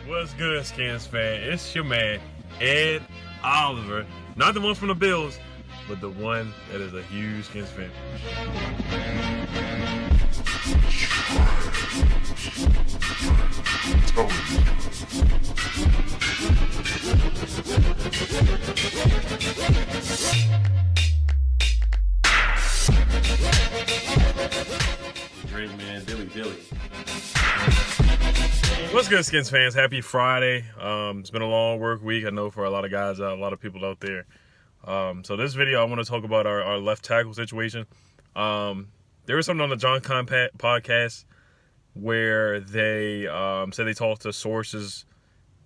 What's good, Skins fan? It's your man, Ed Oliver. Not the one from the Bills, but the one that is a huge Skins fan. Great man, Dilly. What's good, Skins fans? Happy Friday. It's been a long work week, I know, for a lot of guys, a lot of people out there. So this video, I want to talk about our left tackle situation. There was something on the John Kahn podcast where they said they talked to sources,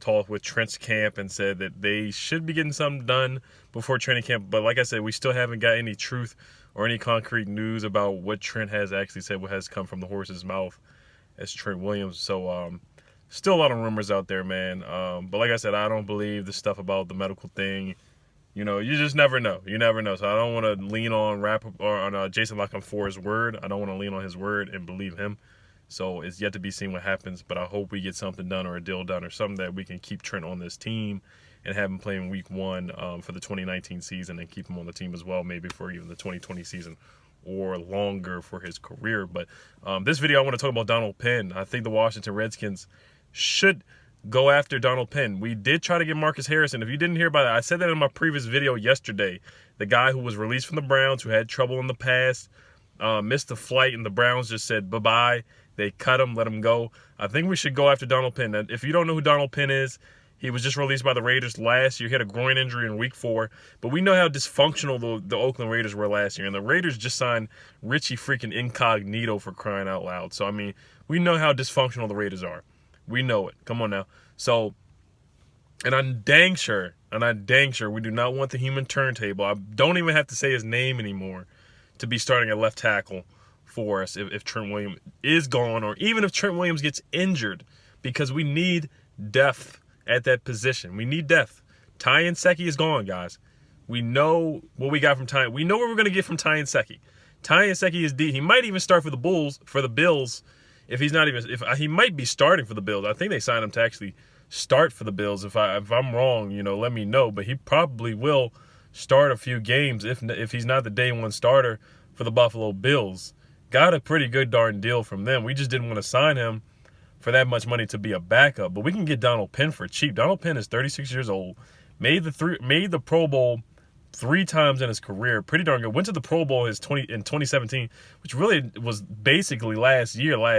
talked with Trent's camp, and said that they should be getting something done before training camp. But like I said, we still haven't got any truth or any concrete news about what Trent has actually said, what has come from the horse's mouth as Trent Williams. So still a lot of rumors out there, man. But like I said, I don't believe the stuff about the medical thing. You know, you just never know. You never know. So I don't want to lean on Jason La Canfour's word. I don't want to lean on his word and believe him. So it's yet to be seen what happens. But I hope we get something done or a deal done or something that we can keep Trent on this team and have him playing week one for the 2019 season and keep him on the team as well, maybe for even the 2020 season or longer for his career. But this video, I want to talk about Donald Penn. I think the Washington Redskins should go after Donald Penn. We did try to get Marcus Harrison. If you didn't hear about that, I said that in my previous video yesterday. The guy who was released from the Browns, who had trouble in the past, missed the flight, and the Browns just said bye-bye. They cut him, let him go. I think we should go after Donald Penn. Now, if you don't know who Donald Penn is, he was just released by the Raiders last year. He had a groin injury in week 4. But we know how dysfunctional the Oakland Raiders were last year. And the Raiders just signed Richie freaking Incognito, for crying out loud. So, I mean, we know how dysfunctional the Raiders are. We know it. Come on now. So, and I'm dang sure we do not want the human turntable. I don't even have to say his name anymore to be starting at left tackle for us if Trent Williams is gone, or even if Trent Williams gets injured, because we need depth at that position. We need depth. Ty Nsekhe is gone, guys. We know what we got from Ty. We know what we're going to get from Ty Nsekhe. Ty Nsekhe is deep. He might even start for the Bills. If he might be starting for the Bills. I think they signed him to actually start for the Bills. If I'm wrong, let me know. But he probably will start a few games if he's not the day one starter for the Buffalo Bills. Got a pretty good darn deal from them. We just didn't want to sign him for that much money to be a backup. But we can get Donald Penn for cheap. Donald Penn is 36 years old. Made the Pro Bowl 3 times in his career. Pretty darn good. Went to the Pro Bowl in 2017, which really was basically last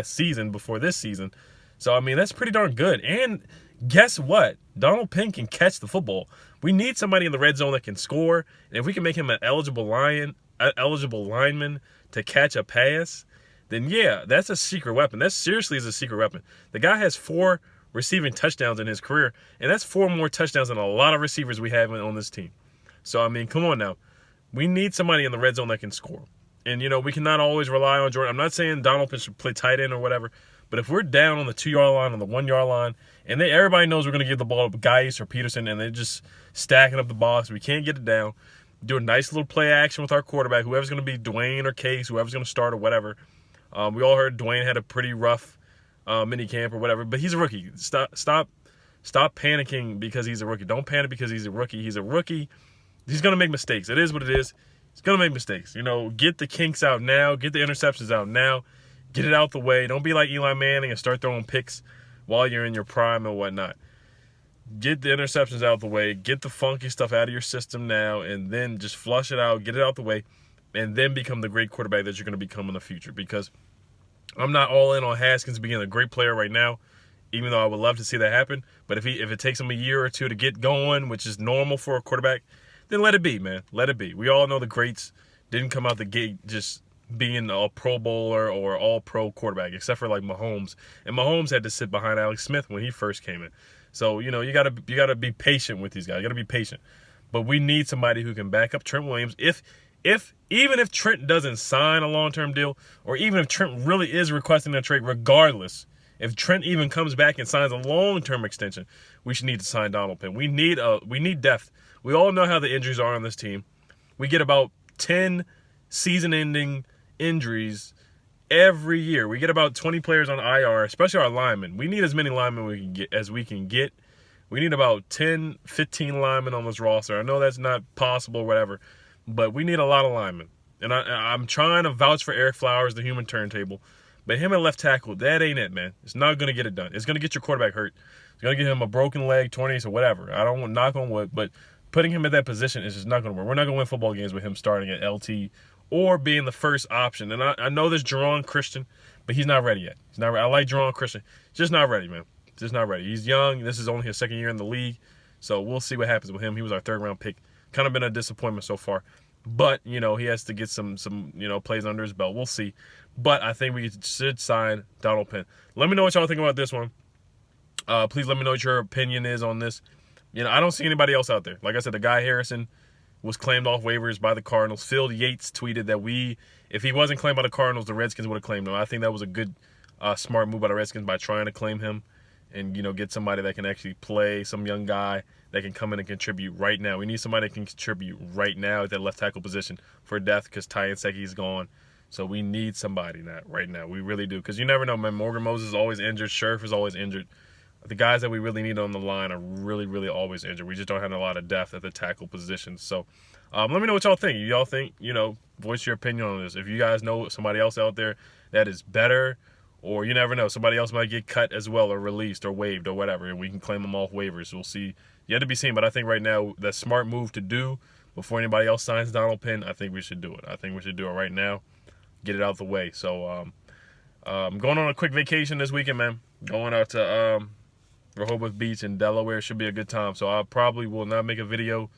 season before this season. So, I mean, that's pretty darn good. And guess what? Donald Penn can catch the football. We need somebody in the red zone that can score. And if we can make him an eligible lineman to catch a pass, then yeah, that's a secret weapon. That seriously is a secret weapon. The guy has 4 receiving touchdowns in his career, and that's 4 more touchdowns than a lot of receivers we have on this team. So, I mean, come on now. We need somebody in the red zone that can score. And, we cannot always rely on Jordan. I'm not saying Donald Penn should play tight end or whatever, but if we're down on the 2-yard line, on the 1-yard line, and everybody knows we're going to give the ball to Geis or Peterson, and they're just stacking up the box, we can't get it down, do a nice little play action with our quarterback, whoever's going to be Dwayne or Case, whoever's going to start or whatever. We all heard Dwayne had a pretty rough mini camp or whatever, but he's a rookie. Stop panicking because he's a rookie. Don't panic because he's a rookie. He's a rookie. He's going to make mistakes. It is what it is. He's going to make mistakes. Get the kinks out now. Get the interceptions out now. Get it out the way. Don't be like Eli Manning and start throwing picks while you're in your prime and whatnot. Get the interceptions out the way. Get the funky stuff out of your system now, and then just flush it out. Get it out the way, and then become the great quarterback that you're going to become in the future. Because I'm not all in on Haskins being a great player right now, even though I would love to see that happen. But if it takes him a year or 2 to get going, which is normal for a quarterback, then let it be, man. Let it be. We all know the greats didn't come out the gate just being a Pro Bowler or all-pro quarterback, except for like Mahomes. And Mahomes had to sit behind Alex Smith when he first came in. So, you gotta be patient with these guys. You gotta be patient. But we need somebody who can back up Trent Williams. Even if Trent doesn't sign a long-term deal, or even if Trent really is requesting a trade, regardless, if Trent even comes back and signs a long-term extension, we should need to sign Donald Penn. We need depth. We all know how the injuries are on this team. We get about 10 season-ending injuries Every year, we get about 20 players on IR, especially our linemen. We need as many linemen as we can get. We need about 10, 15 linemen on this roster. I know that's not possible or whatever, but we need a lot of linemen. And I'm trying to vouch for Eric Flowers, the human turntable. But him at left tackle, that ain't it, man. It's not going to get it done. It's going to get your quarterback hurt. It's going to get him a broken leg, 20s, or whatever. I don't want to knock on wood, but putting him at that position is just not going to work. We're not going to win football games with him starting at LT or being the first option. And I know there's Jerron Christian, but he's not ready yet. He's not. I like Jerron Christian. Just not ready, man. Just not ready. He's young. This is only his second year in the league. So we'll see what happens with him. He was our third-round pick. Kind of been a disappointment so far. But, he has to get some plays under his belt. We'll see. But I think we should sign Donald Penn. Let me know what y'all think about this one. Please let me know what your opinion is on this. I don't see anybody else out there. Like I said, the guy Harrison was claimed off waivers by the Cardinals. Phil Yates tweeted that if he wasn't claimed by the Cardinals, the Redskins would have claimed him. I think that was a good, smart move by the Redskins by trying to claim him and, get somebody that can actually play, some young guy that can come in and contribute right now. We need somebody that can contribute right now at that left tackle position for depth because Ty Nsekhe's gone. So we need somebody right now. We really do. Because you never know, man. Morgan Moses is always injured. Scherf is always injured. The guys that we really need on the line are really, really always injured. We just don't have a lot of depth at the tackle position. So let me know what y'all think. Y'all think, voice your opinion on this. If you guys know somebody else out there that is better, or you never know, somebody else might get cut as well or released or waived or whatever, and we can claim them off waivers. We'll see. Yet to be seen, but I think right now the smart move to do before anybody else signs Donald Penn, I think we should do it. I think we should do it right now. Get it out of the way. So I'm going on a quick vacation this weekend, man. Going out to Rehoboth Beach in Delaware. Should be a good time. So I probably will not make a video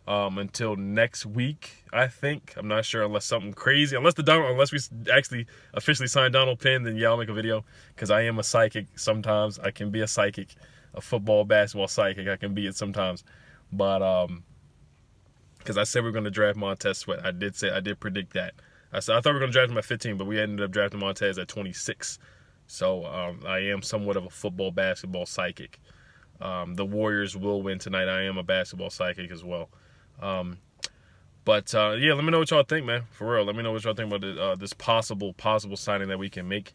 until next week, I think. I'm not sure unless something crazy. Unless we actually officially sign Donald Penn, then yeah, I'll make a video. Because I am a psychic sometimes. I can be a psychic. A football, basketball psychic. I can be it sometimes. But because I said we are going to draft Montez Sweat. I did predict that. I thought we were going to draft him at 15, but we ended up drafting Montez at 26. So I am somewhat of a football, basketball psychic. The Warriors will win tonight. I am a basketball psychic as well. But yeah, let me know what y'all think, man. For real, let me know what y'all think about this possible signing that we can make.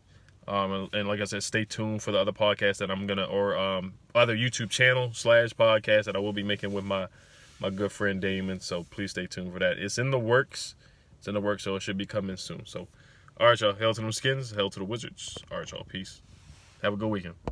And like I said, stay tuned for the other podcast that I'm gonna, or other YouTube channel / podcast that I will be making with my good friend Damon. So please stay tuned for that. It's in the works. So it should be coming soon. So, all right, y'all. Hail to them Skins. Hail to the Wizards. All right, y'all. Peace. Have a good weekend.